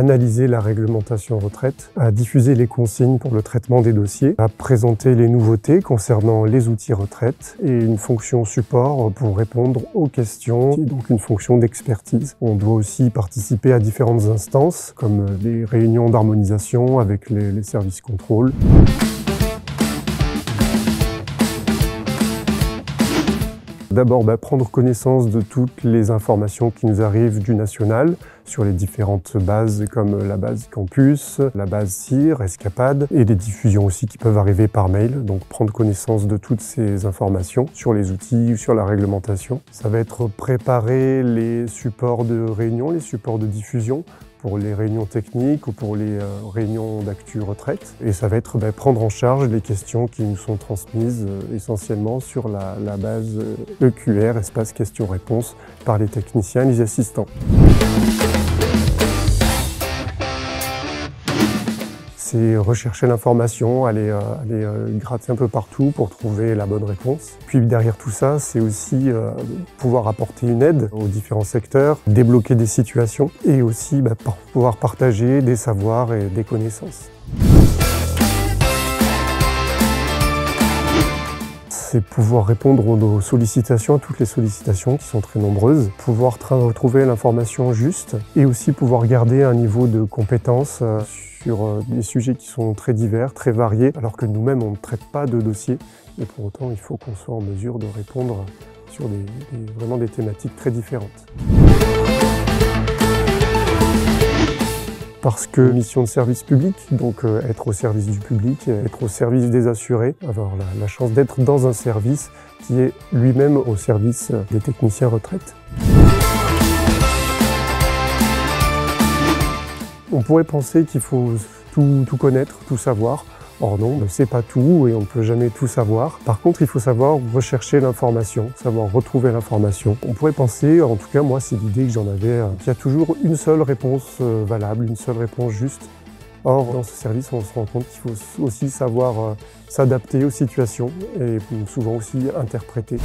analyser la réglementation retraite, à diffuser les consignes pour le traitement des dossiers, à présenter les nouveautés concernant les outils retraite et une fonction support pour répondre aux questions, et donc une fonction d'expertise. On doit aussi participer à différentes instances comme les réunions d'harmonisation avec les services contrôle. D'abord, prendre connaissance de toutes les informations qui nous arrivent du national sur les différentes bases comme la base Campus, la base CIR, Escapade et des diffusions aussi qui peuvent arriver par mail. Donc prendre connaissance de toutes ces informations sur les outils, sur la réglementation. Ça va être préparer les supports de réunion, les supports de diffusion pour les réunions techniques ou pour les réunions d'actu retraite. Et ça va être prendre en charge les questions qui nous sont transmises essentiellement sur la base EQR, espace questions-réponses, par les techniciens et les assistants. C'est rechercher l'information, aller gratter un peu partout pour trouver la bonne réponse. Puis derrière tout ça, c'est aussi pouvoir apporter une aide aux différents secteurs, débloquer des situations et aussi pouvoir partager des savoirs et des connaissances. C'est pouvoir répondre aux sollicitations, à toutes les sollicitations qui sont très nombreuses, pouvoir retrouver l'information juste et aussi pouvoir garder un niveau de compétence sur des sujets qui sont très divers, très variés, alors que nous-mêmes on ne traite pas de dossiers et pour autant il faut qu'on soit en mesure de répondre sur vraiment des thématiques très différentes. Parce que mission de service public, donc être au service du public, être au service des assurés, avoir la chance d'être dans un service qui est lui-même au service des techniciens retraite. On pourrait penser qu'il faut tout connaître, tout savoir. Or non, on ne sait pas tout et on ne peut jamais tout savoir. Par contre, il faut savoir rechercher l'information, savoir retrouver l'information. On pourrait penser, en tout cas moi c'est l'idée que j'en avais, qu'il y a toujours une seule réponse valable, une seule réponse juste. Or, dans ce service, on se rend compte qu'il faut aussi savoir s'adapter aux situations et souvent aussi interpréter.